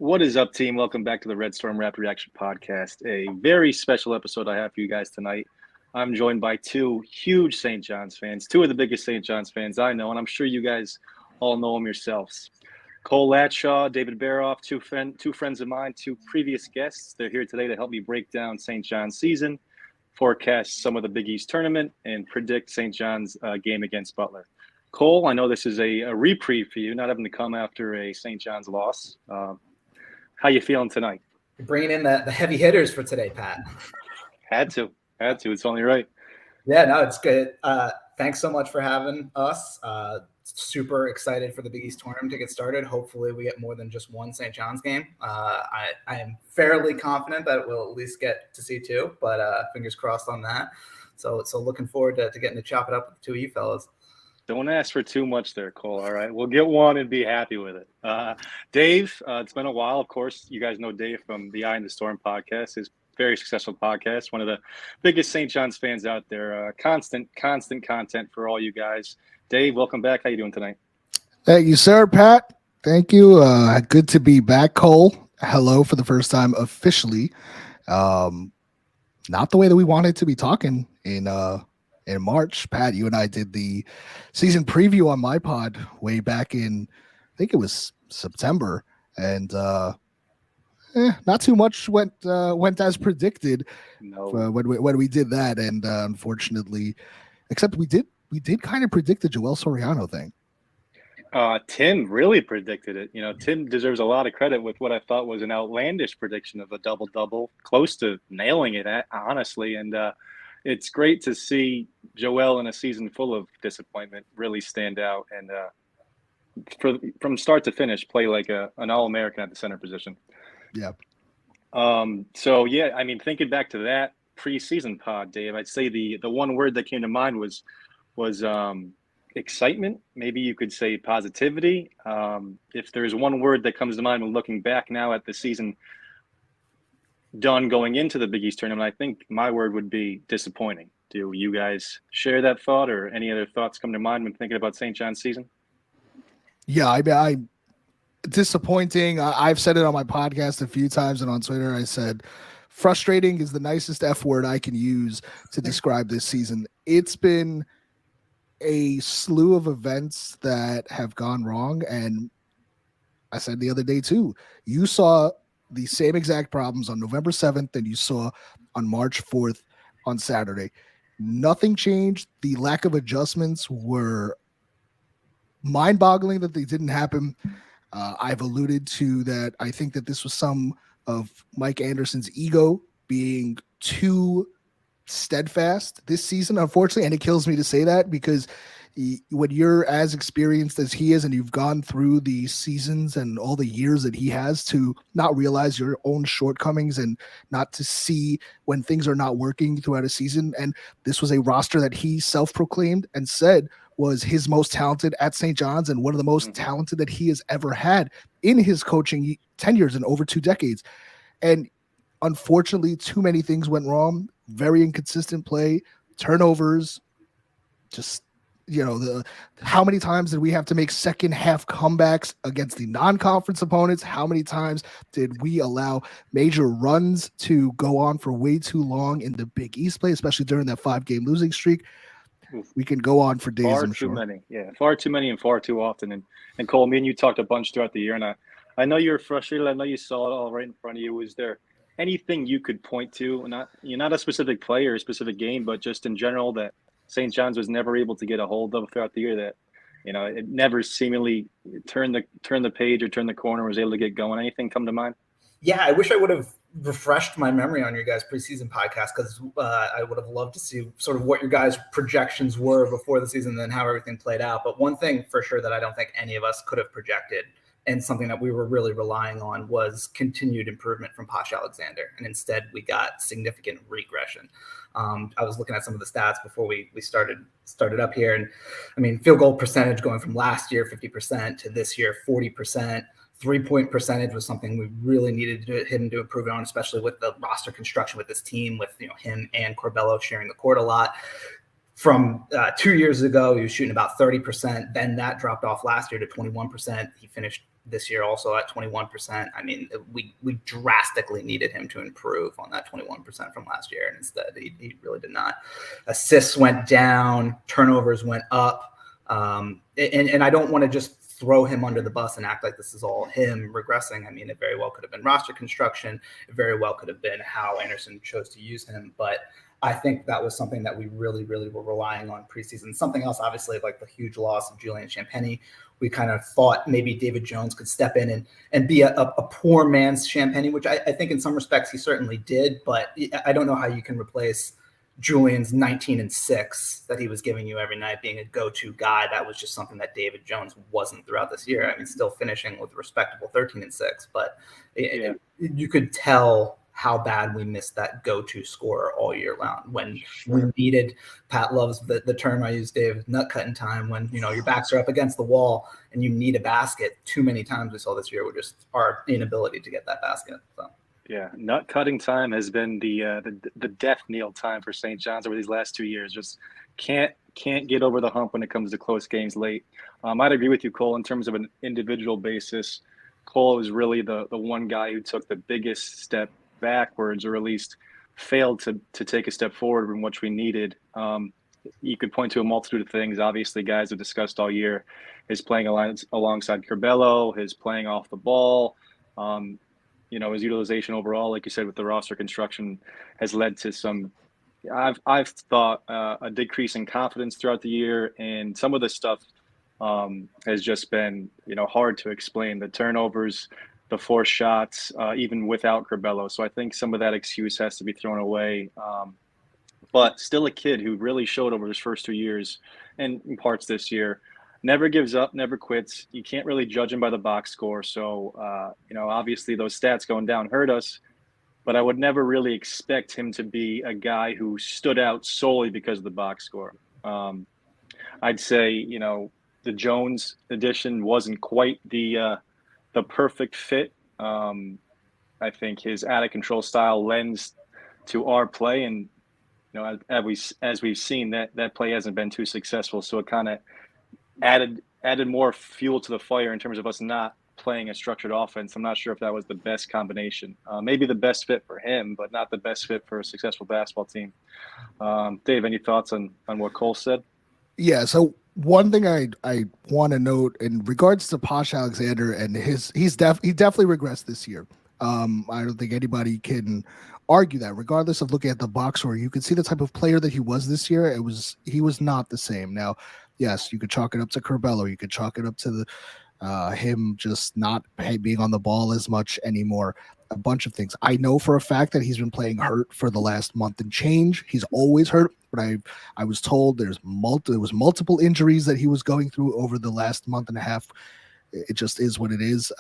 What is up, team? Welcome back to the Red Storm Rapid Reaction Podcast. A very special episode I have for you guys tonight. I'm joined by two huge St. John's fans, two of the biggest St. John's fans I know, and I'm sure you guys all know them yourselves. Cole Lastshaw, David Berov, two friends of mine, two previous guests. They're here today to help me break down St. John's season, forecast some of the Big East tournament, and predict St. John's game against Butler. Cole, I know this is a reprieve for you, not having to come after a St. John's loss. How you feeling tonight? You're bringing in the heavy hitters for today, Pat. Had to. It's only right. Yeah, no, it's good. Thanks so much for having us. Super excited for the Big East tournament to get started. Hopefully we get more than just one St. John's game. I am fairly confident that we'll at least get to see two, but fingers crossed on that. So looking forward to getting to chop it up with the two of you fellas. Don't ask for too much there, Cole. All right. We'll get one and be happy with it. Dave, it's been a while. Of course, you guys know Dave from the Eye in the Storm podcast, his very successful podcast, one of the biggest St. John's fans out there. Constant content for all you guys. Dave, welcome back. How you doing tonight? Thank you, sir, Pat. Thank you. Good to be back, Cole. Hello for the first time officially. Not the way that we wanted to be talking in March. Pat, you and I did the season preview on my pod way back in, I think it was September, and not too much went as predicted. No. When we did that, and unfortunately, except we did kind of predict the Joel Soriano thing. Tim really predicted it. You know, Tim deserves a lot of credit with what I thought was an outlandish prediction of a double-double, close to nailing it, honestly, and it's great to see Joel in a season full of disappointment really stand out and from start to finish play like an All-American at the center position. Yeah. So, yeah, I mean, thinking back to that preseason pod, Dave, I'd say the one word that came to mind was excitement. Maybe you could say positivity. If there's one word that comes to mind when looking back now at the season done going into the Big East tournament, I think my word would be disappointing. Do you guys share that thought, or any other thoughts come to mind when thinking about St. John's season? Yeah, I disappointing. I've said it on my podcast a few times and on Twitter. I said frustrating is the nicest F word I can use to describe this season. It's been a slew of events that have gone wrong, and I said the other day too, you saw the same exact problems on November 7th than you saw on March 4th on Saturday. Nothing changed. The lack of adjustments were mind-boggling that they didn't happen. I've alluded to that. I think that this was some of Mike Anderson's ego being too steadfast this season, unfortunately, and it kills me to say that because when you're as experienced as he is and you've gone through the seasons and all the years that he has, to not realize your own shortcomings and not to see when things are not working throughout a season. And this was a roster that he self-proclaimed and said was his most talented at St. John's and one of the most talented that he has ever had in his coaching tenures in over 2 decades. And unfortunately, too many things went wrong. Very inconsistent play, turnovers, just, how many times did we have to make second half comebacks against the non-conference opponents? How many times did we allow major runs to go on for way too long in the Big East play, especially during that 5-game losing streak? We can go on for days. Far too many. Yeah, far too many and far too often. And Cole, me and you talked a bunch throughout the year, and I know you're frustrated. I know you saw it all right in front of you. Was there anything you could point to, not a specific player, a specific game, but just in general that St. John's was never able to get a hold of throughout the year, that it never seemingly turned the page or turned the corner, was able to get going? Anything come to mind? Yeah, I wish I would have refreshed my memory on your guys' preseason podcast, because I would have loved to see sort of what your guys' projections were before the season and then how everything played out. But one thing for sure that I don't think any of us could have projected, and something that we were really relying on, was continued improvement from Posh Alexander. And instead, we got significant regression. I was looking at some of the stats before we started up here. And I mean, field goal percentage going from last year, 50%, to this year, 40%. 3-point percentage was something we really needed him to improve on, especially with the roster construction with this team, with him and Corbello sharing the court a lot. From 2 years ago, he was shooting about 30%. Then that dropped off last year to 21%. He finished this year also at 21%. I mean, we drastically needed him to improve on that 21% from last year, and instead he really did not. Assists went down, turnovers went up, and I don't want to just throw him under the bus and act like this is all him regressing. I mean, it very well could have been roster construction. It very well could have been how Anderson chose to use him. But I think that was something that we really, really were relying on preseason. Something else, obviously, like the huge loss of Julian Champagny. We kind of thought maybe David Jones could step in and be a poor man's Champagny, which I think in some respects he certainly did. But I don't know how you can replace Julian's 19-6 that he was giving you every night being a go-to guy. That was just something that David Jones wasn't throughout this year. I mean, still finishing with a respectable 13-6, but you could tell how bad we missed that go-to scorer all year long when we needed. Pat loves the term I use, Dave, nut cutting time, when your backs are up against the wall and you need a basket. Too many times we saw this year with just our inability to get that basket. So. Yeah, nut cutting time has been the death knell time for St. John's over these last 2 years. Just can't get over the hump when it comes to close games late. I'd agree with you, Cole, in terms of an individual basis. Cole is really the one guy who took the biggest step backwards, or at least failed to take a step forward from which we needed. You could point to a multitude of things. Obviously, guys have discussed all year his playing alongside Curbelo, his playing off the ball. His utilization overall, like you said, with the roster construction, has led to some, I've thought, a decrease in confidence throughout the year. And some of this stuff has just been, hard to explain. The turnovers, the forced shots, even without Curbelo. So I think some of that excuse has to be thrown away. But still a kid who really showed over his first 2 years, and in parts this year, never gives up, never quits. You can't really judge him by the box score. So, obviously those stats going down hurt us, but I would never really expect him to be a guy who stood out solely because of the box score. I'd say, the Jones addition wasn't quite the perfect fit. I think his out of control style lends to our play. And, as we've seen, that play hasn't been too successful. So it kind of added more fuel to the fire in terms of us not playing a structured offense. I'm not sure if that was the best combination. Maybe the best fit for him, but not the best fit for a successful basketball team. Dave, any thoughts on what Cole said? Yeah, so one thing I want to note in regards to Posh Alexander, and he definitely regressed this year. I don't think anybody can argue that, regardless of looking at the box score. You can see the type of player that he was this year. He was not the same. Now, yes, you could chalk it up to Curbelo. You could chalk it up to him just not being on the ball as much anymore. A bunch of things. I know for a fact that he's been playing hurt for the last month and change. He's always hurt, but I was told there was multiple injuries that he was going through over the last month and a half. It just is what it is.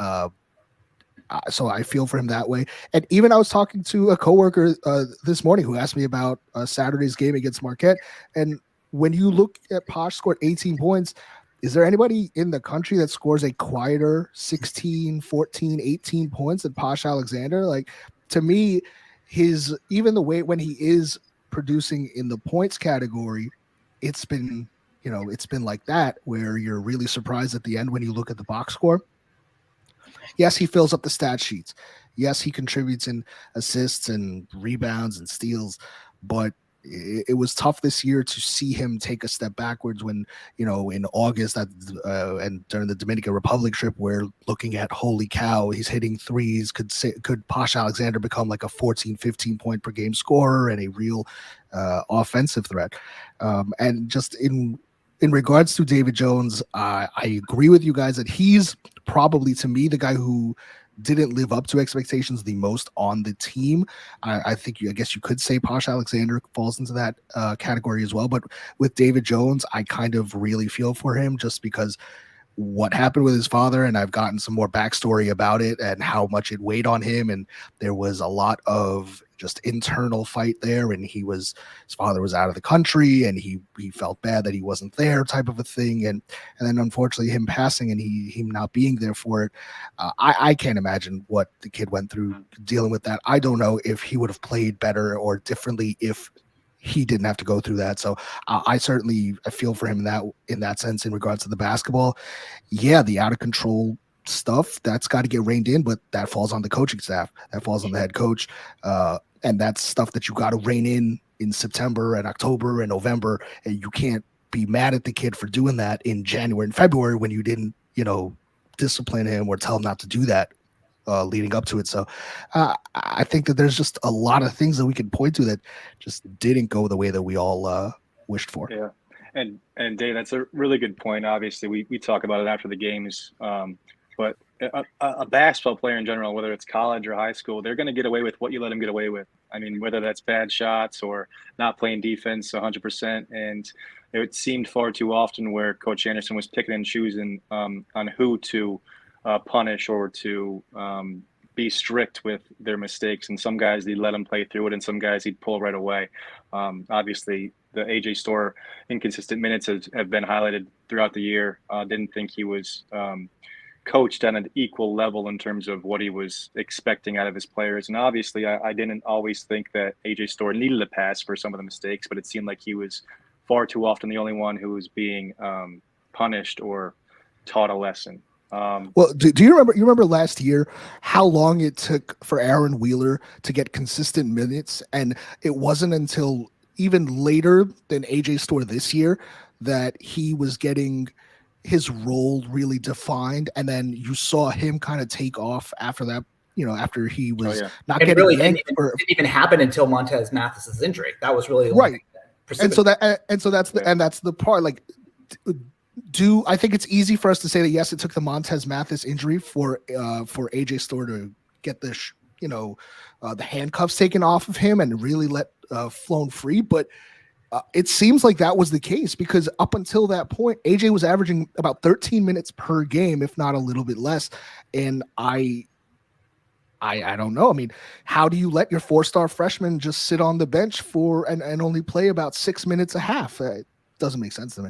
So I feel for him that way. And even I was talking to a coworker this morning who asked me about Saturday's game against Marquette. And when you look at Posh scored 18 points, is there anybody in the country that scores a quieter 16, 14, 18 points than Posh Alexander? Like, to me, even the way when he is producing in the points category, it's been like that, where you're really surprised at the end when you look at the box score. Yes, he fills up the stat sheets. Yes, he contributes in assists and rebounds and steals, but it was tough this year to see him take a step backwards when, in August and during the Dominican Republic trip, we're looking at, holy cow, he's hitting threes. Could Posh Alexander become like a 14, 15 point per game scorer and a real offensive threat? And just in regards to David Jones, I agree with you guys that he's probably, to me, the guy who didn't live up to expectations the most on the team. I guess you could say Posh Alexander falls into that category as well. But with David Jones, I kind of really feel for him, just because what happened with his father, and I've gotten some more backstory about it and how much it weighed on him. And there was a lot of just internal fight there, and his father was out of the country, and he felt bad that he wasn't there, type of a thing. And then unfortunately him passing and him not being there for it. I can't imagine what the kid went through dealing with that. I don't know if he would have played better or differently if he didn't have to go through that. So I certainly feel for him in that sense. In regards to the basketball, yeah, the out of control stuff that's got to get reined in, but that falls on the coaching staff. That falls on the head coach. And that's stuff that you got to rein in September and October and November. And you can't be mad at the kid for doing that in January and February when you didn't, discipline him or tell him not to do that leading up to it. So I think that there's just a lot of things that we can point to that just didn't go the way that we all wished for. Yeah. And Dave, that's a really good point. Obviously, we talk about it after the games, but a basketball player in general, whether it's college or high school, they're going to get away with what you let them get away with. I mean, whether that's bad shots or not playing defense 100%. And it seemed far too often where Coach Anderson was picking and choosing on who to punish or to be strict with their mistakes. And some guys, he'd let them play through it, and some guys he'd pull right away. Obviously, the AJ Storr inconsistent minutes have been highlighted throughout the year. Didn't think he was coached on an equal level in terms of what he was expecting out of his players. And obviously, I didn't always think that AJ Storr needed a pass for some of the mistakes, but it seemed like he was far too often the only one who was being punished or taught a lesson. Well, do you remember last year how long it took for Aaron Wheeler to get consistent minutes? And it wasn't until even later than AJ Storr this year that he was getting his role really defined. And then you saw him kind of take off after that, after he was not getting really didn't even happen until Montez Mathis's injury. That was really right. And so that's the part. Like, I think it's easy for us to say that yes, it took the Montez Mathis injury for AJ Storr to get the handcuffs taken off of him and really let flown free. But it seems like that was the case, because up until that point, AJ was averaging about 13 minutes per game, if not a little bit less. And I don't know. I mean, how do you let your 4-star freshman just sit on the bench and only play about 6 minutes a half? It doesn't make sense to me.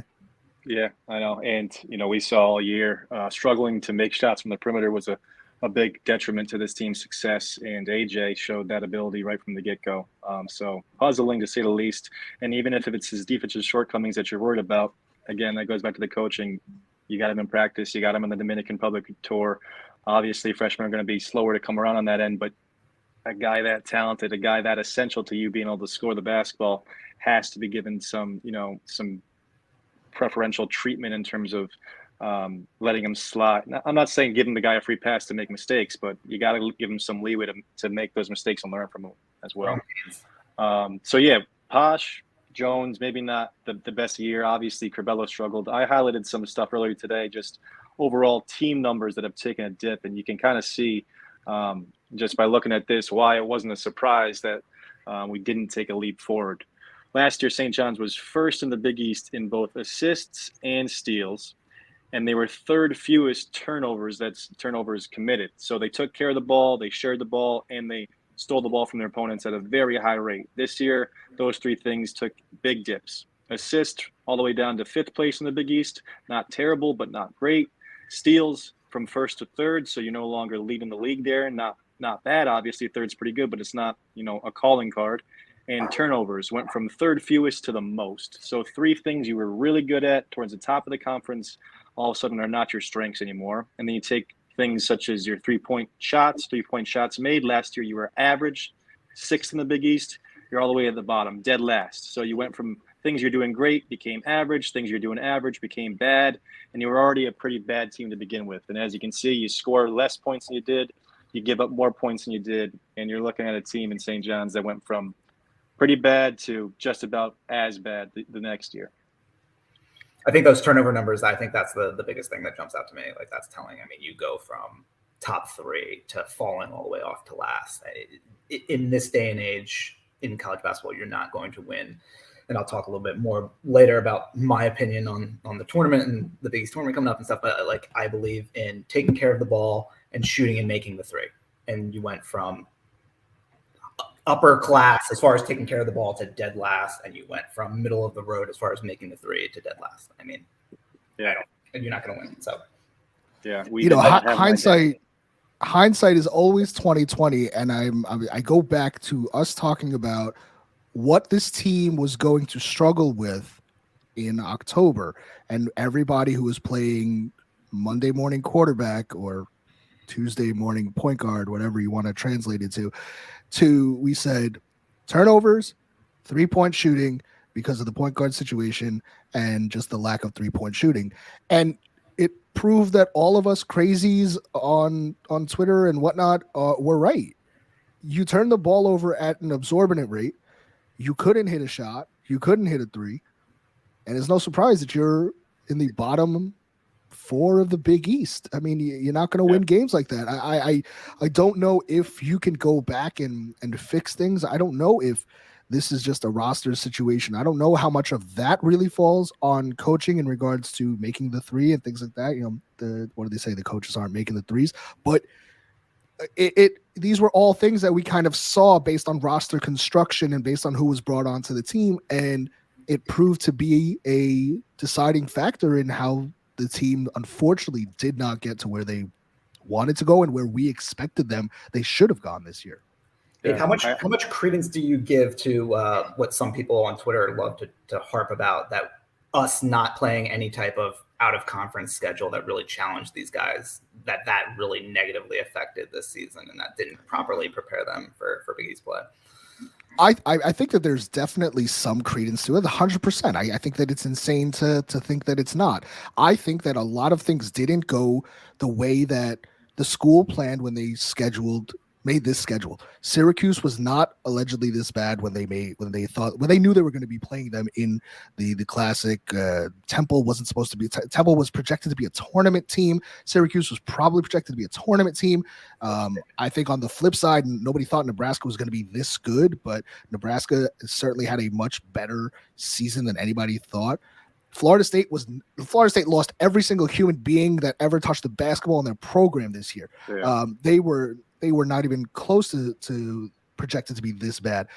Yeah, I know. And, we saw all year struggling to make shots from the perimeter was a big detriment to this team's success. And AJ showed that ability right from the get-go. So puzzling to say the least. And even if it's his defensive shortcomings that you're worried about, again, that goes back to the coaching. You got him in practice. You got him on the Dominican Republic tour. Obviously, freshmen are going to be slower to come around on that end, but a guy that talented, a guy that essential to you being able to score the basketball has to be given some preferential treatment in terms of letting him slide. Now, I'm not saying give him the guy a free pass to make mistakes, but you got to give him some leeway to make those mistakes and learn from them as well. So yeah, Posh, Jones, maybe not the best year. Obviously, Curbelo struggled. I highlighted some stuff earlier today, just overall team numbers that have taken a dip, and you can kind of see just by looking at this why it wasn't a surprise that we didn't take a leap forward. Last year, St. John's was first in the Big East in both assists and steals, and they were third fewest turnovers. That's turnovers committed. So they took care of the ball, they shared the ball, and they stole the ball from their opponents at a very high rate. This year, those three things took big dips. Assist all the way down to fifth place in the Big East. Not terrible, but not great. Steals from first to third, so you're no longer leading the league there. Not bad, obviously. Third's pretty good, but it's not, a calling card. And turnovers went from third fewest to the most. So three things you were really good at towards the top of the conference all of a sudden are not your strengths anymore. And then you take things such as your three-point shots made. Last year you were average, sixth in the Big East. You're all the way at the bottom, dead last. So you went from things you're doing great became average, things you're doing average became bad, and you were already a pretty bad team to begin with. And as you can see, you score less points than you did, you give up more points than you did, and you're looking at a team in St. John's that went from pretty bad to just about as bad the next year. I think those turnover numbers, I think that's the biggest thing that jumps out to me. Like, that's telling. I mean, you go from top three to falling all the way off to last. In this day and age in college basketball, you're not going to win. And I'll talk a little bit more later about my opinion on the tournament and the Big East tournament coming up and stuff. But I believe in taking care of the ball and shooting and making the three. And you went from upper class as far as taking care of the ball to dead last, and you went from middle of the road as far as making the three to dead last. I mean, yeah, and you're not going to win. So, yeah, hindsight is always 2020, and I go back to us talking about what this team was going to struggle with in October, and everybody who was playing Monday morning quarterback or Tuesday morning point guard, whatever you want to translate it to we said turnovers, 3-point shooting because of the point guard situation and just the lack of 3-point shooting. And it proved that all of us crazies on Twitter and whatnot were right. You turn the ball over at an absorbent rate. You couldn't hit a shot. You couldn't hit a three. And it's no surprise that you're in the bottom 4 of the Big East. I mean, you're not going to win games like that. I don't know if you can go back and fix things. I don't know if this is just a roster situation. I don't know how much of that really falls on coaching in regards to making the three and things like that. You know, what do they say? The coaches aren't making the threes, but these were all things that we kind of saw based on roster construction and based on who was brought onto the team. And it proved to be a deciding factor in how the team unfortunately did not get to where they wanted to go and where we expected them. They should have gone this year. Yeah. How much credence do you give to what some people on Twitter love to harp about, that us not playing any type of out of conference schedule that really challenged these guys, that really negatively affected this season and that didn't properly prepare them for Big East play? I think that there's definitely some credence to it, 100%. I think that it's insane to think that it's not. I think that a lot of things didn't go the way that the school planned when they made this schedule. Syracuse was not allegedly this bad when they knew they were going to be playing them in the classic. Temple wasn't supposed to be. Temple was projected to be a tournament team. Syracuse was probably projected to be a tournament team. I think on the flip side, nobody thought Nebraska was going to be this good, but Nebraska certainly had a much better season than anybody thought. Florida State lost every single human being that ever touched the basketball in their program this year. Yeah. They were not even close to projected to be this bad.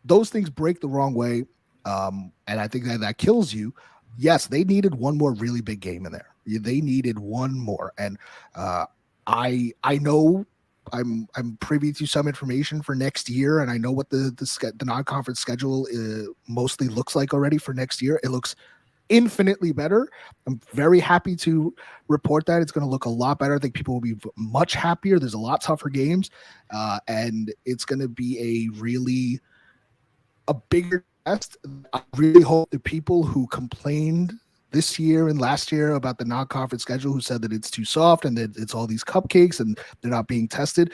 Those things break the wrong way, and I think that kills you. Yes, they needed one more really big game in there. They needed one more, and I know I'm privy to some information for next year, and I know what the non-conference schedule mostly looks like already for next year. It looks infinitely better. I'm very happy to report that it's going to look a lot better. I think people will be much happier. There's a lot tougher games, and it's going to be a bigger test. I really hope the people who complained this year and last year about the non-conference schedule, who said that it's too soft and that it's all these cupcakes and they're not being tested,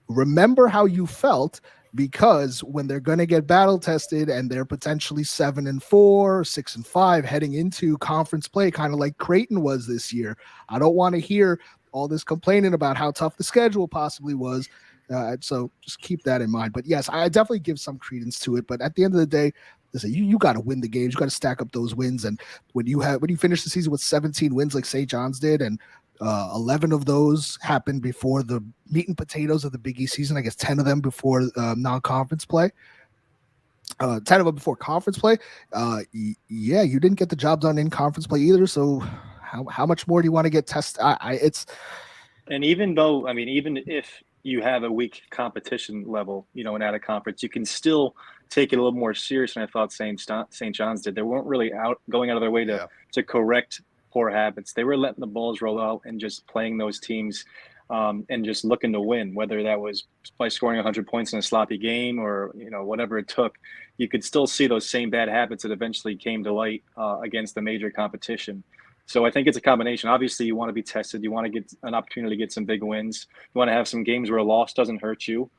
remember how you felt, because when they're going to get battle tested and they're potentially 7-4, 6-5 heading into conference play, kind of like Creighton was this year. I don't want to hear all this complaining about how tough the schedule possibly was. So just keep that in mind. But yes, I definitely give some credence to it. But at the end of the day, listen, you got to win the games. You got to stack up those wins. And when you finish the season with 17 wins like St. John's did, and 11 of those happened before the meat and potatoes of the Big East season. I guess 10 of them before non-conference play. 10 of them before conference play. Yeah, you didn't get the job done in conference play either. So how much more do you want to get tested? And even if you have a weak competition level, and at a conference, you can still take it a little more serious than I thought St. John's did. They weren't really going out of their way to correct poor habits. They were letting the balls roll out and just playing those teams and just looking to win, whether that was by scoring 100 points in a sloppy game or, whatever it took. You could still see those same bad habits that eventually came to light against the major competition. So I think it's a combination. Obviously, you want to be tested. You want to get an opportunity to get some big wins. You want to have some games where a loss doesn't hurt you.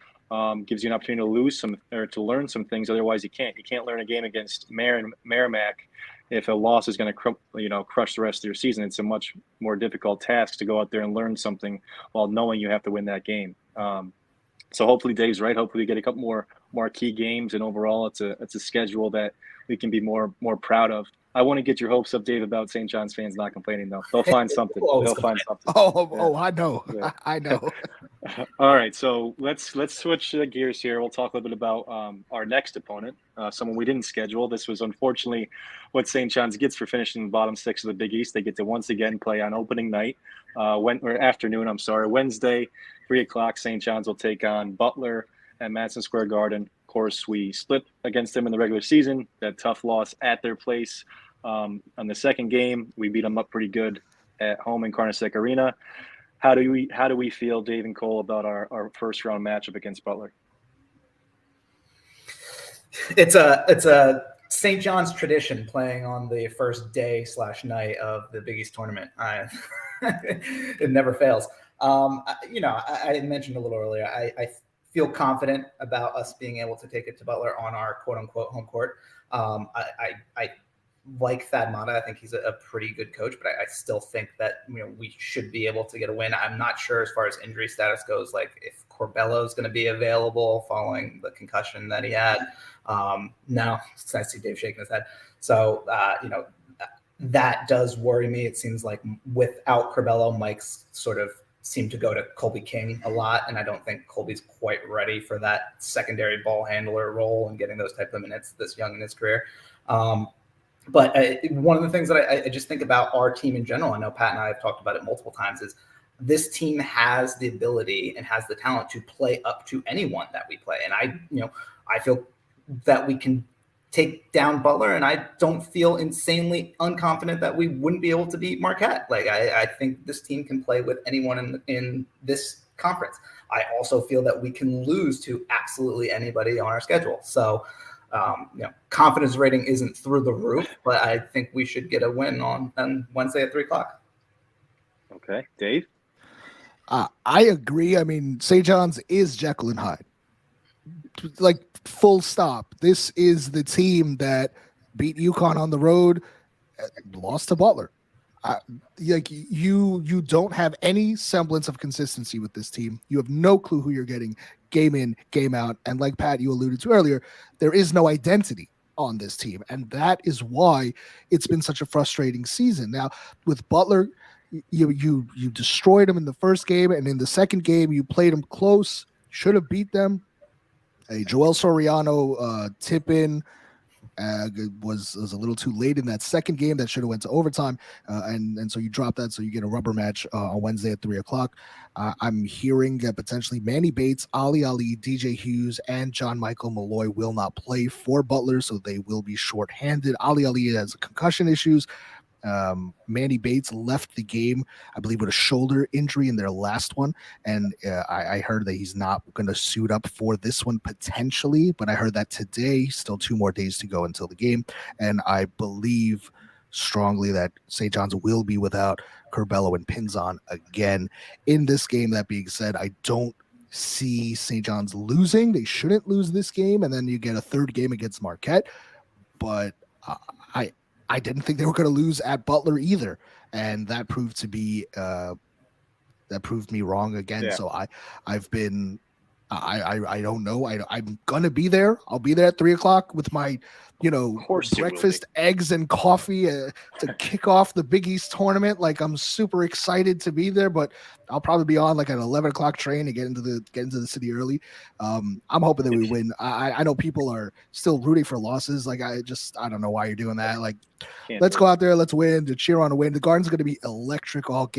Gives you an opportunity to lose some or to learn some things. Otherwise, you can't. You can't learn a game against Merrimack if a loss is going to crush the rest of your season. It's a much more difficult task to go out there and learn something while knowing you have to win that game. So hopefully Dave's right. Hopefully we get a couple more key games, and overall it's a schedule that we can be more proud of. I want to get your hopes up, Dave, about St. John's fans not complaining, though. They'll find something. They'll find something. Oh, I know. Yeah. I know. All right, so let's switch gears here. We'll talk a little bit about our next opponent, someone we didn't schedule. This was unfortunately what St. John's gets for finishing the bottom 6 of the Big East. They get to once again play on opening night, Wednesday, 3:00. St. John's will take on Butler at Madison Square Garden. Of course, we split against them in the regular season. That tough loss at their place. On the second game, we beat them up pretty good at home in Carnesec Arena. How do we feel, Dave and Cole, about our first round matchup against Butler? It's a St. John's tradition playing on the first day / night of the Big East tournament. It never fails. I mentioned a little earlier, I feel confident about us being able to take it to Butler on our quote unquote home court. I like Thad Matta. I think he's a pretty good coach, but I still think that we should be able to get a win. I'm not sure as far as injury status goes, like if Corbello is going to be available following the concussion that he had. No, I see Dave shaking his head. So that does worry me. It seems like without Corbello, Mike's sort of seemed to go to Colby King a lot, and I don't think Colby's quite ready for that secondary ball handler role and getting those type of minutes this young in his career. But one of the things that I just think about our team in general, I know Pat and I have talked about it multiple times, is this team has the ability and has the talent to play up to anyone that we play. And I feel that we can take down Butler, and I don't feel insanely unconfident that we wouldn't be able to beat Marquette. Like I think this team can play with anyone in this conference. I also feel that we can lose to absolutely anybody on our schedule. So confidence rating isn't through the roof, but I think we should get a win on Wednesday at 3:00. Okay, Dave? I agree. I mean, St. John's is Jekyll and Hyde. Like, full stop. This is the team that beat UConn on the road, lost to Butler. You don't have any semblance of consistency with this team. You have no clue who you're getting game in, game out. And like Pat, you alluded to earlier, there is no identity on this team. And that is why it's been such a frustrating season. Now, with Butler, you destroyed them in the first game, and in the second game, you played them close, should have beat them. A Joel Soriano tip-in was a little too late in that second game. That should have went to overtime, and so you drop that, so you get a rubber match on Wednesday at 3:00. I'm hearing that potentially Manny Bates, Ali, DJ Hughes, and John Michael Malloy will not play for Butler, so they will be shorthanded. Ali has concussion issues. Manny Bates left the game, I believe, with a shoulder injury in their last one, and I heard that he's not going to suit up for this one potentially, but I heard that today, still 2 more days to go until the game, and I believe strongly that St. John's will be without Corbello and Pinzon again in this game. That being said, I don't see St. John's losing. They shouldn't lose this game, and then you get a third game against Marquette, but I didn't think they were going to lose at Butler either, and that proved to be that proved me wrong again. Yeah. So I've been I don't know. I'm gonna be there. I'll be there at 3:00 with my breakfast, eggs, and coffee to kick off the Big East tournament. Like, I'm super excited to be there, but I'll probably be on like an 11:00 train to get into the city early. I'm hoping that we win. I know people are still rooting for losses. Like, I don't know why you're doing that. Like, let's go out there, let's win, to cheer on a win. The Garden's going to be electric all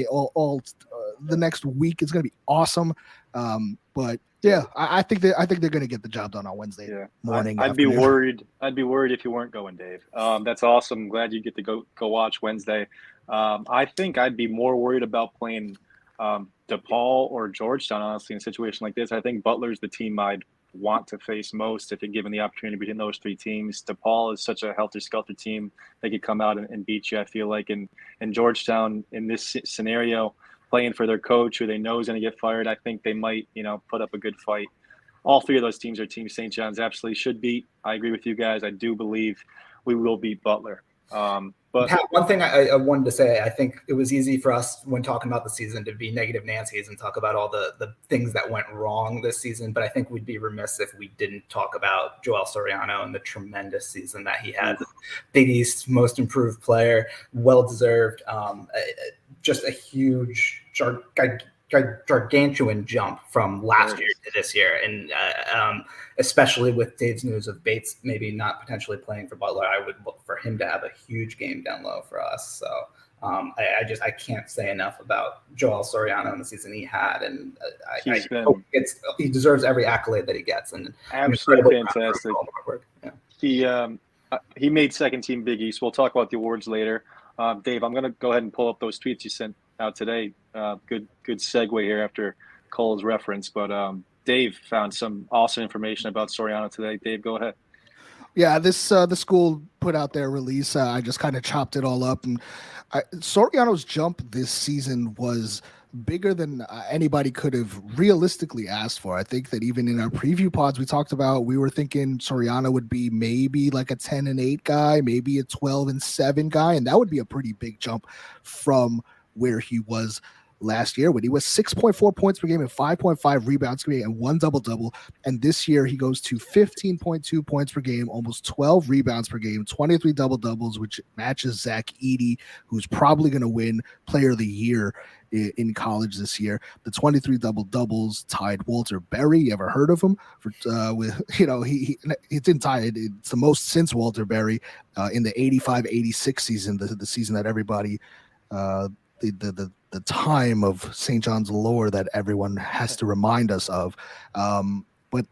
the next week. It's going to be awesome. But yeah, I think they're going to get the job done on Wednesday morning. I'd be worried if you weren't going, Dave. That's awesome. I'm glad you get to go watch Wednesday. I think I'd be more worried about playing DePaul or Georgetown, honestly, in a situation like this. I think Butler's the team I'd want to face most if you're given the opportunity between those 3 teams. DePaul is such a helter-skelter team. They could come out and beat you, I feel like. And Georgetown, in this scenario, playing for their coach, who they know is going to get fired, I think they might, put up a good fight. All 3 of those teams are teams St. John's absolutely should beat. I agree with you guys. I do believe we will beat Butler. But Pat, one thing I wanted to say, I think it was easy for us when talking about the season to be negative Nancy's and talk about all the things that went wrong this season. But I think we'd be remiss if we didn't talk about Joel Soriano and the tremendous season that he had. Big East most improved player, well-deserved, just a huge, gargantuan jump from last year to this year. And especially with Dave's news of Bates maybe not potentially playing for Butler, I would look for him to have a huge game down low for us. So I can't say enough about Joel Soriano and the season he had. And he deserves every accolade that he gets. And absolutely fantastic. Yeah. He made second team Big East. We'll talk about the awards later. Dave, I'm going to go ahead and pull up those tweets you sent out today. Good segue here after Cole's reference. But Dave found some awesome information about Soriano today. Dave, go ahead. Yeah, this the school put out their release. I just kind of chopped it all up, and Soriano's jump this season was bigger than anybody could have realistically asked for. I think that even in our preview pods we talked about, we were thinking Soriano would be maybe like a 10-8 guy, maybe a 12-7 guy, and that would be a pretty big jump from where he was last year when he was 6.4 points per game and 5.5 rebounds per game and 1 double-double. And this year he goes to 15.2 points per game, almost 12 rebounds per game, 23 double-doubles, which matches Zach Edey, who's probably going to win Player of the Year in college this year. The 23 double-doubles tied Walter Berry. You ever heard of him? He didn't tie it. It's the most since Walter Berry in the 85-86 season, the season that everybody the time of St. John's lore that everyone has to remind us of. But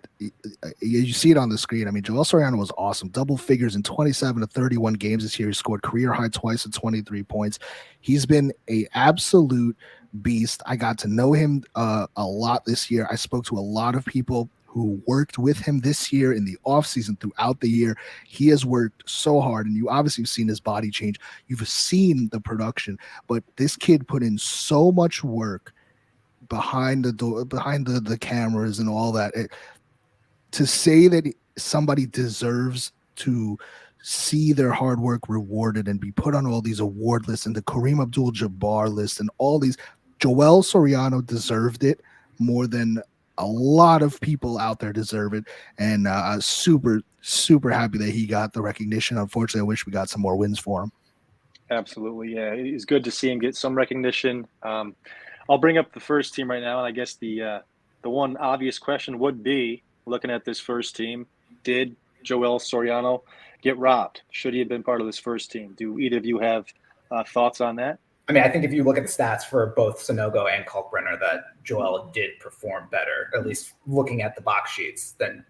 you see it on the screen. I mean, Joel Soriano was awesome. Double figures in 27 to 31 games this year. He scored career high twice at 23 points. He's been an absolute beast. I got to know him a lot this year. I spoke to a lot of people who worked with him this year in the offseason throughout the year. He has worked so hard, and you obviously have seen his body change. You've seen the production, but this kid put in so much work behind the door, behind the cameras and all that. To say that somebody deserves to see their hard work rewarded and be put on all these award lists and the Kareem Abdul-Jabbar list and all these, Joel Soriano deserved it more than a lot of people out there deserve it, and super happy that he got the recognition. Unfortunately, I wish we got some more wins for him. Absolutely, yeah, it's good to see him get some recognition. I'll bring up the first team right now, and I guess the one obvious question would be, looking at this first team, did Joel Soriano get robbed? Should he have been part of this first team? Do either of you have thoughts on that? I mean, I think if you look at the stats for both Sanogo and Kalkbrenner, that Joel did perform better, at least looking at the box sheets, than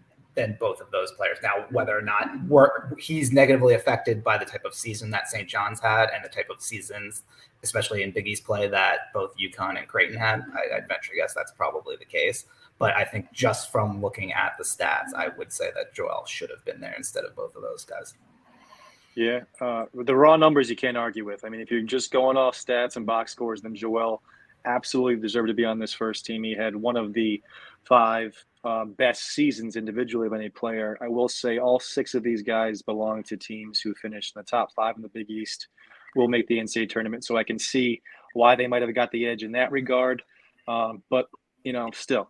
both of those players. Now, whether or not he's negatively affected by the type of season that St. John's had and the type of seasons, especially in Big East play, that both UConn and Creighton had, I'd venture to guess that's probably the case. But I think just from looking at the stats, I would say that Joel should have been there instead of both of those guys. Yeah, the raw numbers you can't argue with. I mean, if you're just going off stats and box scores, then Joel absolutely deserved to be on this first team. He had one of the 5 best seasons individually of any player. I will say all 6 of these guys belong to teams who finished in the top 5 in the Big East, will make the NCAA tournament. So I can see why they might have got the edge in that regard. But, still,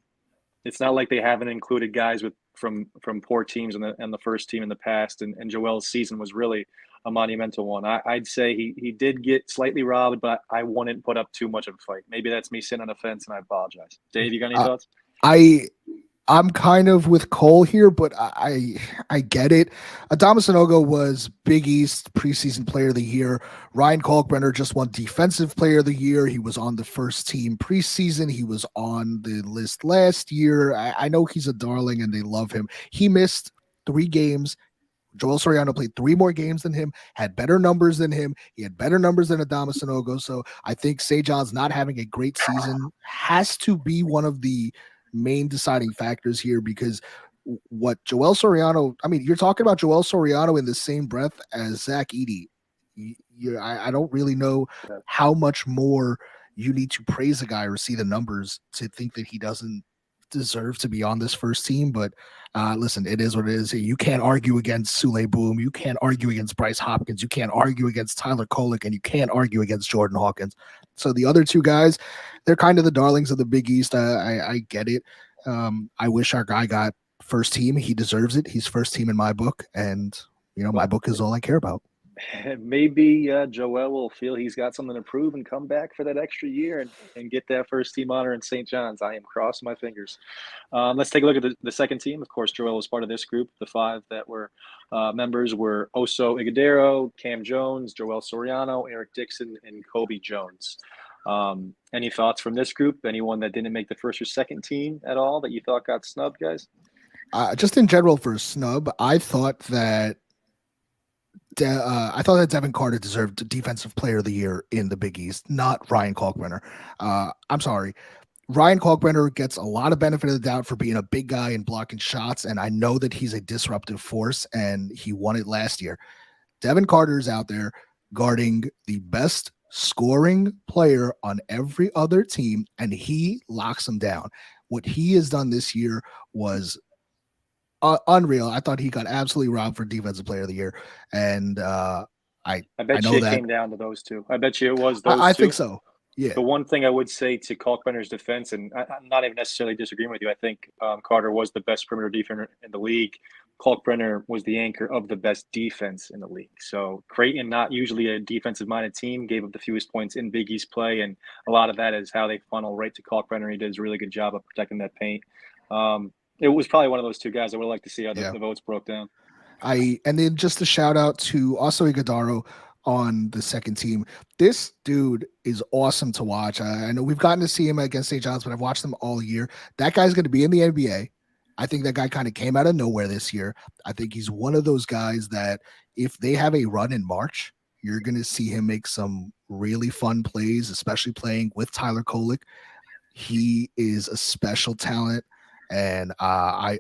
it's not like they haven't included guys from poor teams in the first team in the past, and Joel's season was really a monumental one. I'd say he did get slightly robbed, but I wouldn't put up too much of a fight. Maybe that's me sitting on the fence, and I apologize. Dave, you got any thoughts? I'm kind of with Cole here, but I get it. Adama Sanogo was Big East preseason player of the year. Ryan Kalkbrenner just won defensive player of the year. He was on the first team preseason. He was on the list last year. I know he's a darling and they love him. He missed 3 games. Joel Soriano played 3 more games than him, had better numbers than him. He had better numbers than Adama Sanogo. So I think St. John's not having a great season has to be one of the main deciding factors here, because what Joel Soriano, I mean, you're talking about Joel Soriano in the same breath as Zach Edey. I don't really know how much more you need to praise a guy or see the numbers to think that he doesn't deserve to be on this first team. But listen, it is what it is. You can't argue against Sule Boom. You can't argue against Bryce Hopkins. You can't argue against Tyler Kolek, and you can't argue against Jordan Hawkins. So the other 2 guys, they're kind of the darlings of the Big East. I get it. I wish our guy got first team. He deserves it. He's first team in my book, and my book is all I care about. Maybe Joel will feel he's got something to prove and come back for that extra year and get that first team honor in St. John's. I am crossing my fingers. Let's take a look at the second team. Of course, Joel was part of this group. The 5 that were members were Oso Igudero, Cam Jones, Joel Soriano, Eric Dixon, and Kobe Jones. Any thoughts from this group? Anyone that didn't make the first or second team at all that you thought got snubbed, guys? Just in general for a snub, I thought that I thought that Devin Carter deserved Defensive Player of the Year in the Big East, not Ryan Kalkbrenner. I'm sorry. Ryan Kalkbrenner gets a lot of benefit of the doubt for being a big guy and blocking shots, and I know that he's a disruptive force, and he won it last year. Devin Carter is out there guarding the best scoring player on every other team, and he locks them down. What he has done this year was unreal. I thought he got absolutely robbed for Defensive Player of the Year, and I bet know you it that came down to those two. I bet you it was those I two. think so. Yeah. The one thing I would say to Kalkbrenner's defense, and I'm not even necessarily disagreeing with you, I think Carter was the best perimeter defender in the league. Kalkbrenner was the anchor of the best defense in the league. So Creighton, not usually a defensive-minded team, gave up the fewest points in Big East play, and a lot of that is how they funnel right to Kalkbrenner. He does a really good job of protecting that paint. It was probably one of those two guys I would like to see how the votes broke down. And then just a shout out to also Iguodaro on the second team. This dude is awesome to watch. I know we've gotten to see him against St. John's, but I've watched him all year. That guy's going to be in the NBA. I think that guy kind of came out of nowhere this year. I think he's one of those guys that if they have a run in March, you're going to see him make some really fun plays, especially playing with Tyler Kolek. He is a special talent. And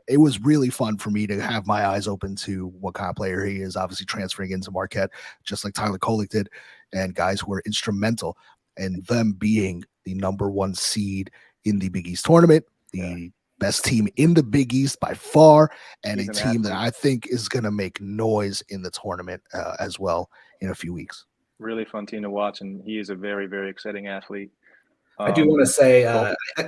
it was really fun for me to have my eyes open to what kind of player he is, obviously transferring into Marquette, just like Tyler Kolek did, and guys who were instrumental in them being the number one seed in the Big East tournament, the best team in the Big East by far, and a team that I think is going to make noise in the tournament as well in a few weeks. Really fun team to watch, and he is a very, very exciting athlete. I do want to say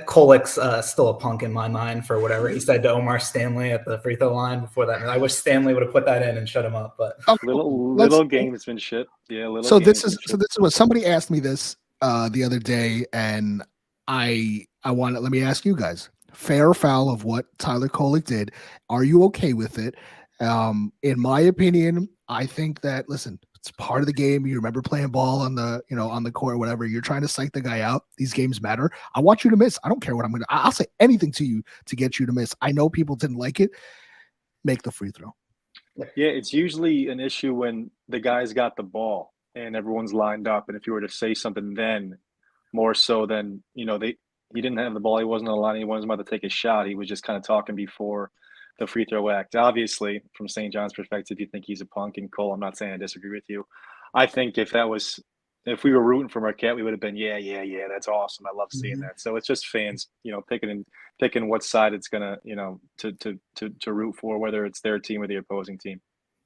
Kolek's still a punk in my mind for whatever he said to Omar Stanley at the free throw line before that. I wish Stanley would have put that in and shut him up. But little gamesmanship, yeah. So this is what somebody asked me this the other day, and let me ask you guys: fair or foul of what Tyler Kolek did? Are you okay with it? In my opinion, I think that it's part of the game. You remember playing ball on the court or whatever. You're trying to psych the guy out. These games matter. I want you to miss. I don't care what I'll say anything to you to get you to miss. I know people didn't like it. Make the free throw. Yeah, it's usually an issue when the guy's got the ball and everyone's lined up. And if you were to say something then, more so than, he didn't have the ball. He wasn't on the line. He wasn't about to take a shot. He was just kind of talking before the free throw act. Obviously, from St. John's perspective, you think he's a punk. And Cole, I'm not saying I disagree with you. I think if we were rooting for Marquette, we would have been, yeah, that's awesome. I love seeing that. So it's just fans, picking what side it's gonna, to root for, whether it's their team or the opposing team.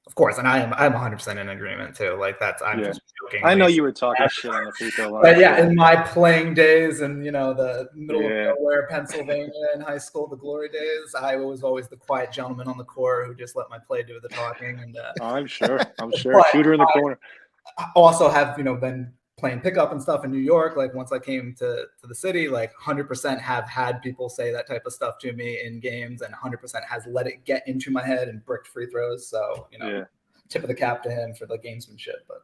Of course, and I'm 100% in agreement too. I'm just joking. I know you were talking shit on the free throw line. But yeah, in my playing days and the middle of nowhere, Pennsylvania in high school, the glory days, I was always the quiet gentleman on the court who just let my play do the talking. And I'm sure. Shooter in the corner. I also have been playing pickup and stuff in New York. Once I came to the city, 100% have had people say that type of stuff to me in games, and 100% has let it get into my head and bricked free throws. So tip of the cap to him for the gamesmanship. But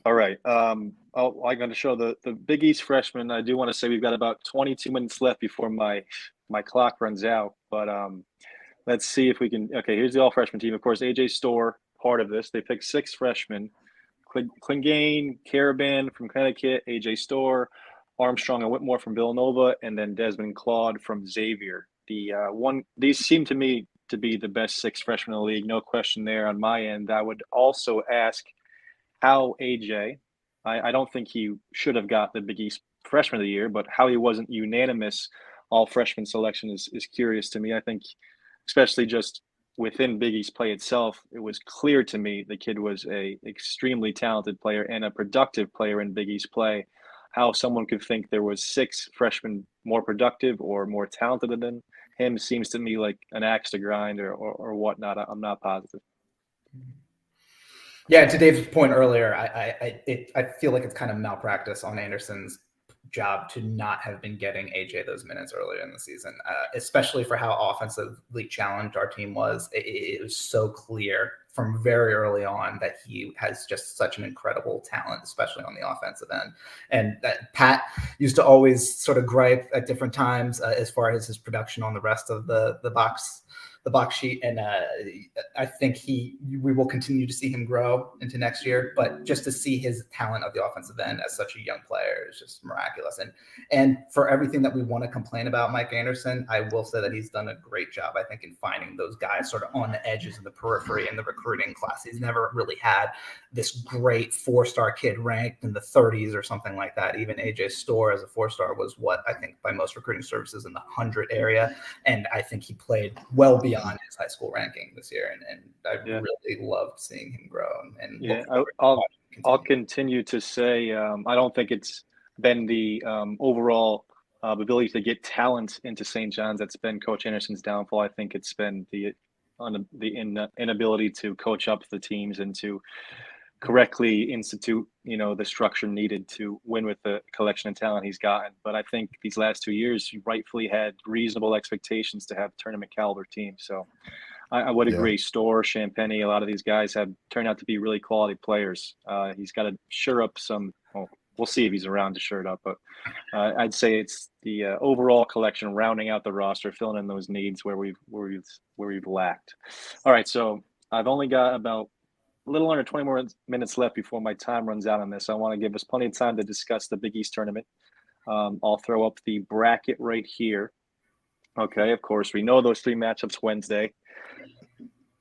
all right, I'm going to show the Big East freshmen. I do want to say we've got about 22 minutes left before my clock runs out. But let's see if we can. Okay, here's the all freshman team. Of course, AJ Storr part of this. They picked 6 freshmen. Clingain, Caravan from Connecticut, AJ Storr, Armstrong and Whitmore from Villanova, and then Desmond Claude from Xavier. These seem to me to be the best 6 freshmen in the league, no question there on my end. I would also ask how AJ, I don't think he should have got the Big East Freshman of the Year, but how he wasn't unanimous all freshman selection is curious to me. I think especially just within Big East play itself, it was clear to me the kid was a extremely talented player and a productive player in Big East play. How someone could think there was 6 freshmen more productive or more talented than him seems to me like an axe to grind or whatnot. I'm not positive. Yeah, to Dave's point earlier, I feel like it's kind of malpractice on Anderson's job to not have been getting AJ those minutes earlier in the season, especially for how offensively challenged our team was. It was so clear from very early on that he has just such an incredible talent, especially on the offensive end. And that Pat used to always sort of gripe at different times as far as his production on the rest of the box sheet. And I think we will continue to see him grow into next year, but just to see his talent of the offensive end as such a young player is just miraculous. And for everything that we want to complain about Mike Anderson, I will say that he's done a great job, I think, in finding those guys sort of on the edges of the periphery in the recruiting class. He's never really had this great 4-star kid ranked in the 30s or something like that. Even AJ Storr as a 4-star was what I think by most recruiting services in the 100 area. And I think he played well beyond his high school ranking this year, and I really loved seeing him grow. And I'll continue to say I don't think it's been the overall ability to get talent into St. John's that's been Coach Anderson's downfall. I think it's been the inability to coach up the teams and to correctly institute, the structure needed to win with the collection of talent he's gotten. But I think these last 2 years, he rightfully had reasonable expectations to have tournament caliber teams. So I would agree. Storr, Champagny, a lot of these guys have turned out to be really quality players. He's got to shore up some. Well, we'll see if he's around to shore it up. But I'd say it's the overall collection, rounding out the roster, filling in those needs where we've lacked. All right, so I've only got about a little under 20 more minutes left before my time runs out on this. I want to give us plenty of time to discuss the Big East tournament. I'll throw up the bracket right here. Okay, of course, we know those 3 matchups Wednesday.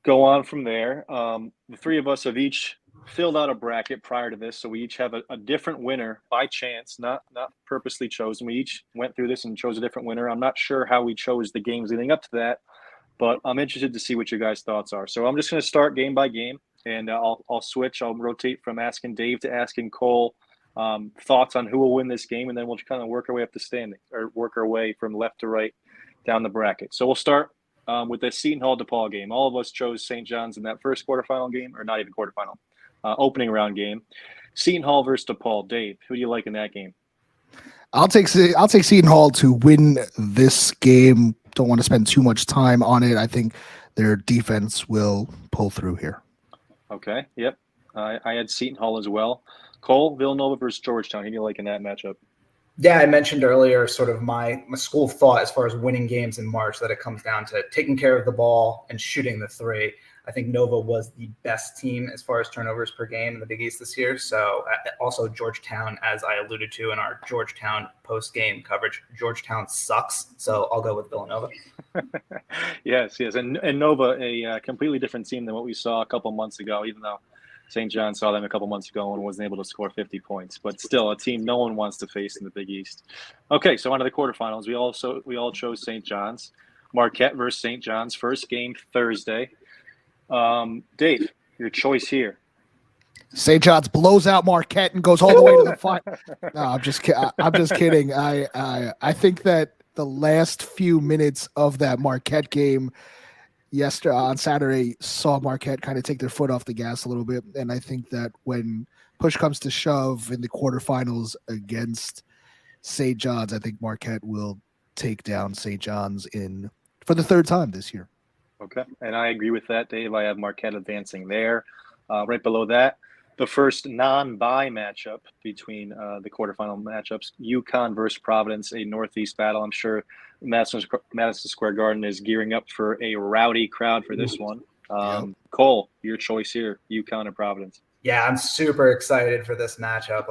Go on from there. The 3 of us have each filled out a bracket prior to this, so we each have a different winner by chance, not purposely chosen. We each went through this and chose a different winner. I'm not sure how we chose the games leading up to that, but I'm interested to see what your guys' thoughts are. So I'm just going to start game by game. And I'll switch. I'll rotate from asking Dave to asking Cole thoughts on who will win this game, and then we'll kind of work our way up the standing or work our way from left to right down the bracket. So we'll start with the Seton Hall DePaul game. All of us chose St. John's in that first quarterfinal game, or not even quarterfinal, opening round game. Seton Hall versus DePaul. Dave, who do you like in that game? I'll take Seton Hall to win this game. Don't want to spend too much time on it. I think their defense will pull through here. Okay. Yep. I had Seton Hall as well. Cole, Villanova versus Georgetown. Who do you like in that matchup? Yeah, I mentioned earlier sort of my school of thought as far as winning games in March, that it comes down to taking care of the ball and shooting the 3. I think Nova was the best team as far as turnovers per game in the Big East this year. So also Georgetown, as I alluded to in our Georgetown post-game coverage, Georgetown sucks. So I'll go with Villanova. Yes. And Nova, a completely different team than what we saw a couple months ago, even though St. John saw them a couple months ago and wasn't able to score 50 points. But still, a team no one wants to face in the Big East. Okay, so on to the quarterfinals. We all chose St. John's. Marquette versus St. John's. First game Thursday. Dave, your choice here. St. John's blows out Marquette and goes all the way to the final. No, I'm just kidding. I think that the last few minutes of that Marquette game yesterday on Saturday saw Marquette kind of take their foot off the gas a little bit, and I think that when push comes to shove in the quarterfinals against St. John's, I think Marquette will take down St. John's for the 3rd time this year. Okay, and I agree with that, Dave. I have Marquette advancing there. Right below that, the first non-bye matchup between the quarterfinal matchups, UConn versus Providence, a Northeast battle. I'm sure Madison Square Garden is gearing up for a rowdy crowd for this one. Cole, your choice here, UConn or Providence? Yeah, I'm super excited for this matchup.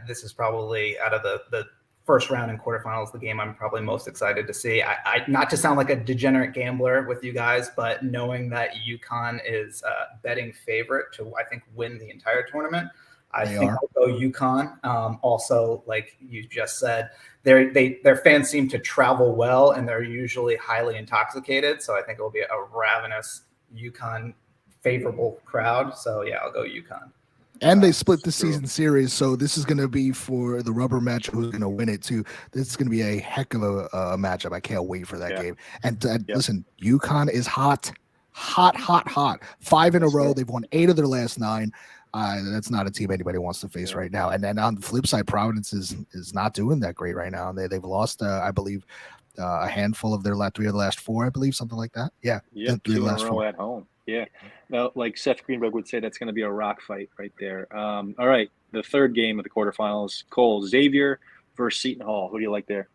This is probably out of the first round and quarterfinals, the game I'm probably most excited to see. I not to sound like a degenerate gambler with you guys, but knowing that UConn is betting favorite to, I think, win the entire tournament, I think I'll go UConn. Also, like you just said, their fans seem to travel well, and they're usually highly intoxicated. So I think it will be a ravenous UConn favorable crowd. So yeah, I'll go UConn. And they split the season series, so this is going to be for the rubber match. Who's going to win it too? This is going to be a heck of a matchup. I can't wait for that game. And listen, UConn is hot. 5 in a row. They've won 8 of their last 9. That's not a team anybody wants to face right now. And then on the flip side, Providence is not doing that great right now. They've lost, I believe, a handful of their 3 of the last 4. I believe, something like that. Yeah, 2 in a row at home. Yeah. Now, like Seth Greenberg would say, that's going to be a rock fight right there. All right. The third game of the quarterfinals, Cole, Xavier versus Seton Hall. Who do you like there?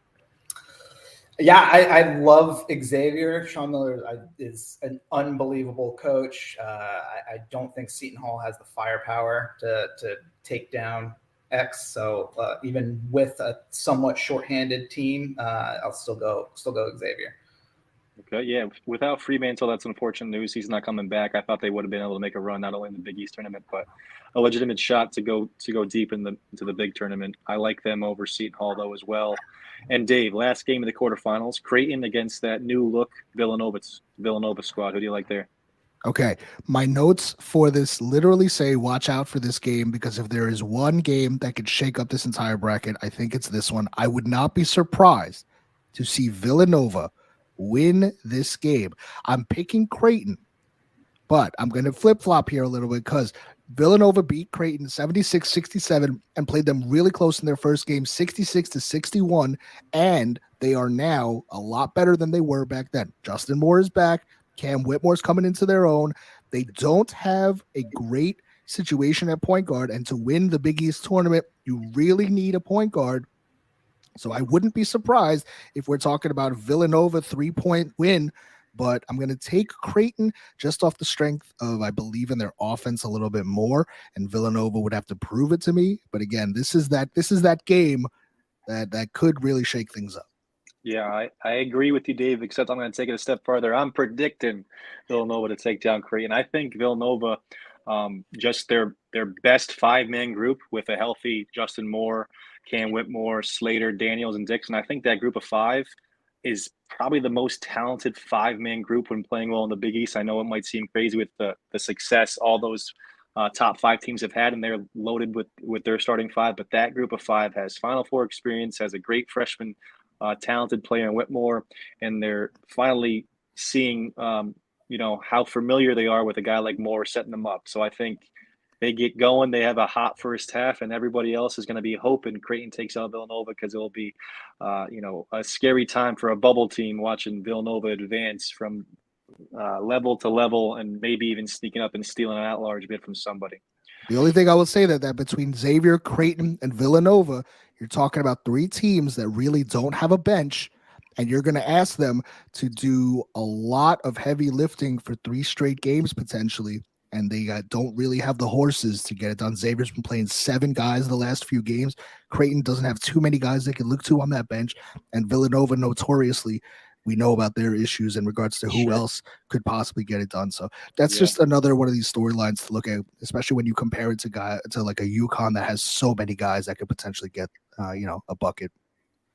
Yeah, I love Xavier. Sean Miller is an unbelievable coach. I don't think Seton Hall has the firepower to take down X. So even with a somewhat shorthanded team, I'll still go Xavier. Okay, yeah. Without Fremantle, that's unfortunate news. He's not coming back. I thought they would have been able to make a run not only in the Big East tournament, but a legitimate shot to go deep into the big tournament. I like them over Seton Hall though as well. And Dave, last game of the quarterfinals, Creighton against that new look Villanova squad. Who do you like there? Okay, my notes for this literally say watch out for this game, because if there is one game that could shake up this entire bracket, I think it's this one. I would not be surprised to see Villanova win this game. I'm picking Creighton, but I'm going to flip-flop here a little bit because Villanova beat Creighton 76-67 and played them really close in their first game, 66-61, and they are now a lot better than they were back then. Justin Moore is back. Cam Whitmore's coming into their own. They don't have a great situation at point guard, and to win the Big East tournament, you really need a point guard. So I wouldn't be surprised if we're talking about a Villanova 3-point win, but I'm going to take Creighton just off the strength of, I believe in their offense a little bit more, and Villanova would have to prove it to me. But again, this is that game that could really shake things up. Yeah, I agree with you, Dave, except I'm going to take it a step further. I'm predicting Villanova to take down Creighton. I think Villanova, just their best five-man group with a healthy Justin Moore, Cam Whitmore, Slater, Daniels, and Dixon. I think that group of five is probably the most talented five-man group when playing well in the Big East. I know it might seem crazy with the success all those top five teams have had, and they're loaded with their starting five, but that group of five has Final Four experience, has a great freshman talented player in Whitmore, and they're finally seeing, how familiar they are with a guy like Moore setting them up. So I think they get going. They have a hot first half, and everybody else is going to be hoping Creighton takes out Villanova, because it will be, a scary time for a bubble team watching Villanova advance from level to level, and maybe even sneaking up and stealing an at-large bid from somebody. The only thing I will say that between Xavier, Creighton, and Villanova, you're talking about three teams that really don't have a bench, and you're going to ask them to do a lot of heavy lifting for 3 straight games potentially, and they don't really have the horses to get it done. Xavier's been playing 7 guys the last few games. Creighton doesn't have too many guys they can look to on that bench, and Villanova notoriously, we know about their issues in regards to who else could possibly get it done. So that's just another one of these storylines to look at, especially when you compare it to like a UConn that has so many guys that could potentially get, a bucket.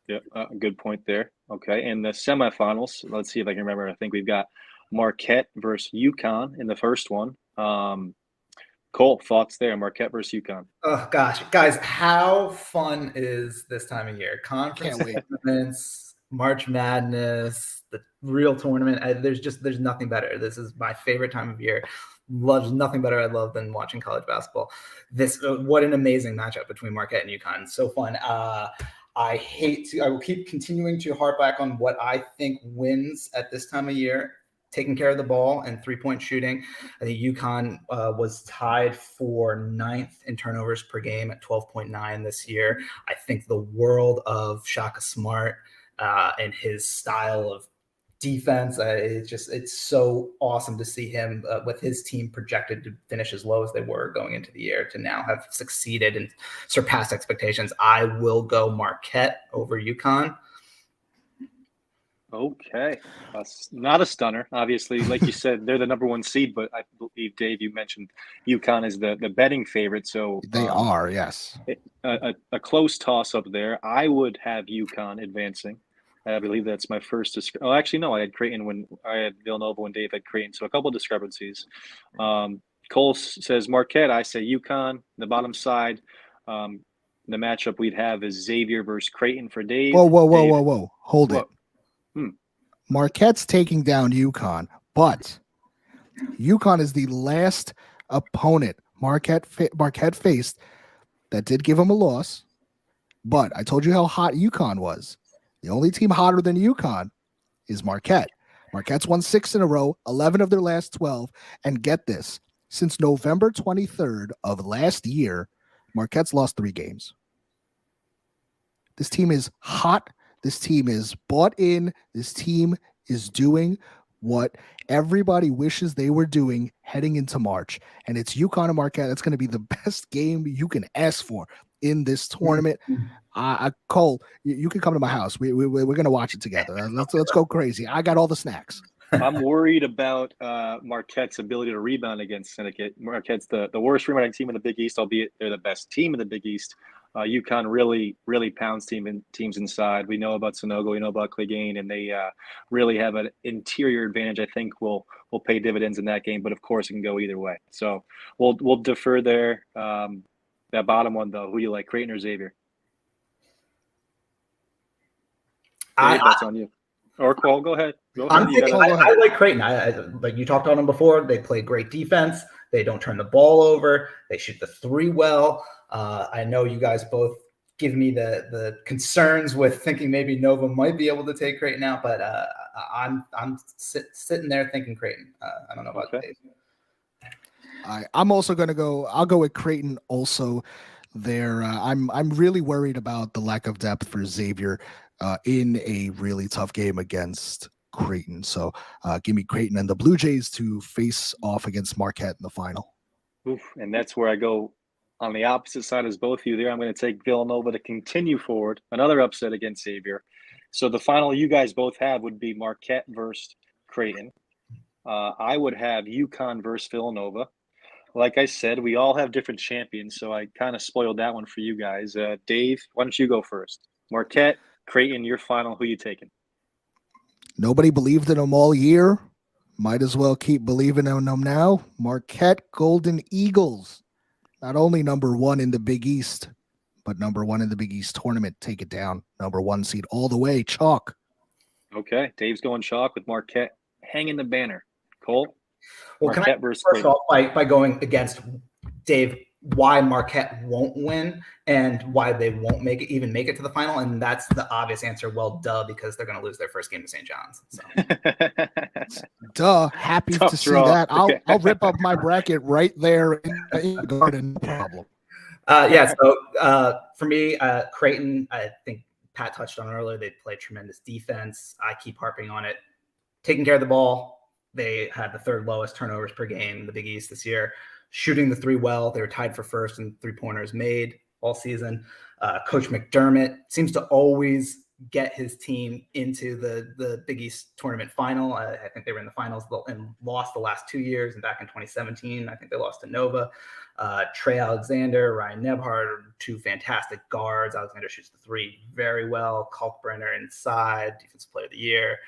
Yeah, good point there. Okay, in the semifinals, let's see if I can remember. I think we've got Marquette versus UConn in the first one. Cole, thoughts there? Marquette versus UConn. Oh gosh, guys, how fun is this time of year? Conference tournaments, March Madness, the real tournament. There's nothing better. This is my favorite time of year. There's nothing better I love than watching college basketball. What an amazing matchup between Marquette and UConn. So fun. I will keep continuing to harp back on what I think wins at this time of year. Taking care of the ball and 3-point shooting. I think UConn was tied for 9th in turnovers per game at 12.9 this year. I think the world of Shaka Smart and his style of defense. It's so awesome to see him with his team projected to finish as low as they were going into the year to now have succeeded and surpassed expectations. I will go Marquette over UConn. Okay. Not a stunner. Obviously, like you said, they're the number 1 seed, but I believe, Dave, you mentioned UConn is the betting favorite. So they are, yes. A close toss-up there. I would have UConn advancing. I believe that's my first. Actually, no, I had Creighton when I had Villanova when Dave had Creighton. So a couple of discrepancies. Cole says Marquette. I say UConn. The bottom side, the matchup we'd have is Xavier versus Creighton for Dave. Whoa. Hold it. Marquette's taking down UConn, but UConn is the last opponent Marquette faced that did give him a loss. But I told you how hot UConn was. The only team hotter than UConn is Marquette. Marquette's won 6 in a row, 11 of their last 12. And get this, since November 23rd of last year, Marquette's lost 3 games. This team is hot. This team is bought in. This team is doing what everybody wishes they were doing heading into March. And it's UConn and Marquette. That's going to be the best game you can ask for in this tournament. Cole, you can come to my house. We're going to watch it together. Let's go crazy. I got all the snacks. I'm worried about Marquette's ability to rebound against Syndicate. Marquette's the worst rebounding team in the Big East, albeit they're the best team in the Big East. UConn really pounds teams inside. We know about Sonogo, we know about Clegane, and they really have an interior advantage. I think will pay dividends in that game, but of course it can go either way. So we'll defer there. That bottom one though, who you like, Creighton or Xavier? That's on you. Or Cole, go ahead. I like Creighton. I like you talked on them before. They play great defense. They don't turn the ball over. They shoot the 3 well. I know you guys both give me the concerns with thinking maybe Nova might be able to take Creighton out, but I'm sitting there thinking Creighton. I don't know about Dave. I'm also going to go. I'll go with Creighton also. There, I'm really worried about the lack of depth for Xavier in a really tough game against Creighton. So give me Creighton and the Blue Jays to face off against Marquette in the final. Oof, and that's where I go on the opposite side as both of you there. I'm going to take Villanova to continue forward. Another upset against Xavier. So the final you guys both have would be Marquette versus Creighton. I would have UConn versus Villanova. Like I said, we all have different champions, so I kind of spoiled that one for you guys. Dave, why don't you go first? Marquette, Creighton, your final. Who you taking? Nobody believed in them all year. Might as well keep believing in them now. Marquette Golden Eagles. Not only number 1 in the Big East, but number 1 in the Big East tournament. Take it down. Number 1 seed all the way. Chalk. Okay. Dave's going chalk with Marquette hanging the banner. Cole? Well, Marquette can I first off by going against Dave why Marquette won't win and why they won't make it to the final? And that's the obvious answer. Well, duh, because they're going to lose their first game to St. John's. So. Duh. Happy Tough to draw. see that. I'll rip up my bracket right there in the garden. No problem. So for me, Creighton, I think Pat touched on earlier, they play tremendous defense. I keep harping on it. Taking care of the ball. They had the 3rd lowest turnovers per game in the Big East this year. Shooting the 3 well. They were tied for first in 3-pointers made all season. Coach McDermott seems to always get his team into the Big East tournament final. I think they were in the finals and lost the last 2 years. And back in 2017, I think they lost to Nova. Trey Alexander, Ryan Nebhard, 2 fantastic guards. Alexander shoots the 3 very well. Kalkbrenner inside, defensive player of the year.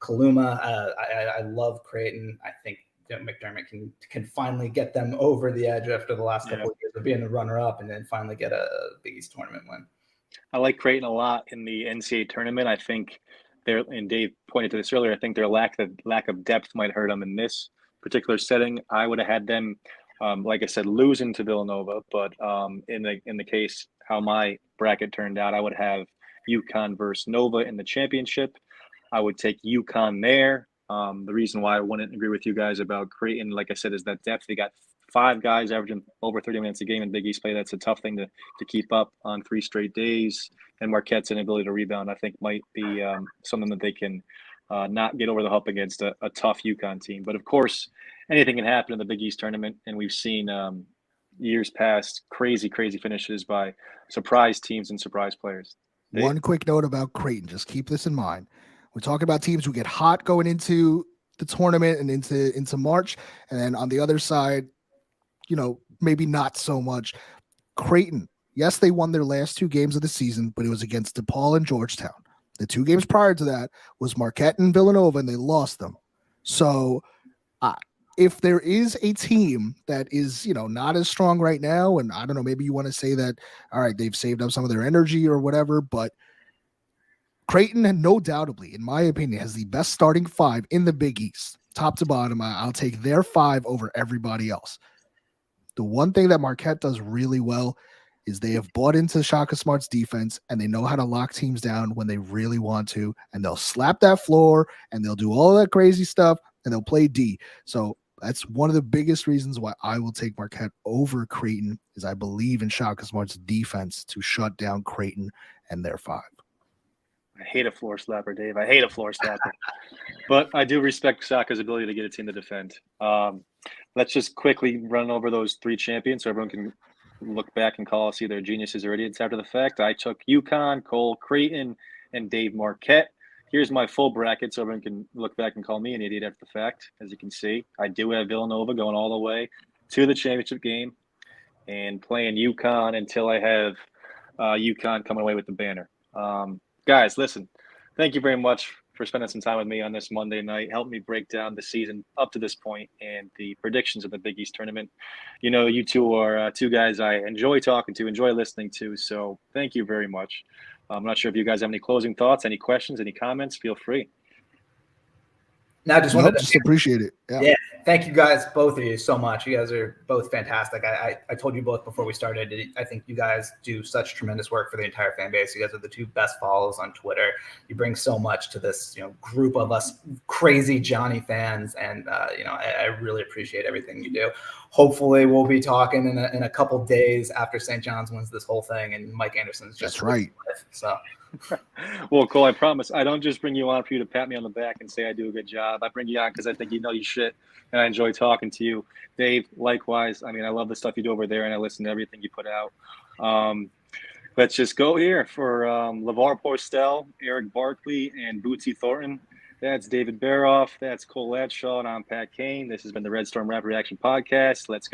Kaluma, I love Creighton. I think McDermott can finally get them over the edge after the last couple of years of being the runner-up and then finally get a Big East tournament win. I like Creighton a lot in the NCAA tournament. I think and Dave pointed to this earlier, I think their lack of depth might hurt them in this particular setting. I would have had them, like I said, losing to Villanova, but in the case how my bracket turned out, I would have UConn versus Nova in the championship. I would take UConn there. The reason why I wouldn't agree with you guys about Creighton, like I said, is that depth. They got 5 guys averaging over 30 minutes a game in Big East play. That's a tough thing to keep up on 3 straight days. And Marquette's inability to rebound, I think, might be something that they can not get over the hump against a tough UConn team. But, of course, anything can happen in the Big East tournament, and we've seen years past crazy finishes by surprise teams and surprise players. Dave? One quick note about Creighton. Just keep this in mind. We're talking about teams who get hot going into the tournament and into March. And then on the other side, maybe not so much. Creighton, yes, they won their last 2 games of the season, but it was against DePaul and Georgetown. The 2 games prior to that was Marquette and Villanova, and they lost them. So if there is a team that is, not as strong right now, and I don't know, maybe you want to say that, all right, they've saved up some of their energy or whatever, but Creighton, no doubtably, in my opinion, has the best starting 5 in the Big East, top to bottom. I'll take their 5 over everybody else. The one thing that Marquette does really well, is they have bought into Shaka Smart's defense, and they know how to lock teams down when they really want to, and they'll slap that floor, and they'll do all that crazy stuff, and they'll play D. So that's one of the biggest reasons why I will take Marquette over Creighton, is I believe in Shaka Smart's defense to shut down Creighton and their 5. I hate a floor slapper, Dave. I hate a floor slapper. But I do respect Shaka's ability to get a team to defend. Let's just quickly run over those 3 champions so everyone can look back and call us either geniuses or idiots after the fact. I took UConn, Cole Creighton, and Dave Marquette. Here's my full bracket so everyone can look back and call me an idiot after the fact. As you can see, I do have Villanova going all the way to the championship game and playing UConn until I have UConn coming away with the banner. Guys, listen, thank you very much for spending some time with me on this Monday night. Help me break down the season up to this point and the predictions of the Big East tournament. You know, you two are 2 guys I enjoy talking to, enjoy listening to, so thank you very much. I'm not sure if you guys have any closing thoughts, any questions, any comments. Feel free. No, I just wanted to just appreciate it. Yeah. Thank you guys, both of you, so much. You guys are both fantastic. I told you both before we started, I think you guys do such tremendous work for the entire fan base. You guys are the 2 best follows on Twitter. You bring so much to this, group of us crazy Johnny fans. And, I really appreciate everything you do. Hopefully we'll be talking in a couple days after St. John's wins this whole thing and Mike Anderson's just That's right. So. Well, Cole, I promise I don't just bring you on for you to pat me on the back and say I do a good job. I bring you on because I think you know your shit, and I enjoy talking to you. Dave, likewise. I mean, I love the stuff you do over there, and I listen to everything you put out. Let's just go here for LeVar Porcel, Eric Barkley, and Bootsy Thornton. That's David Berov. That's Cole Lastshaw, and I'm Pat Kane. This has been the Red Storm Rap Reaction Podcast. Let's go.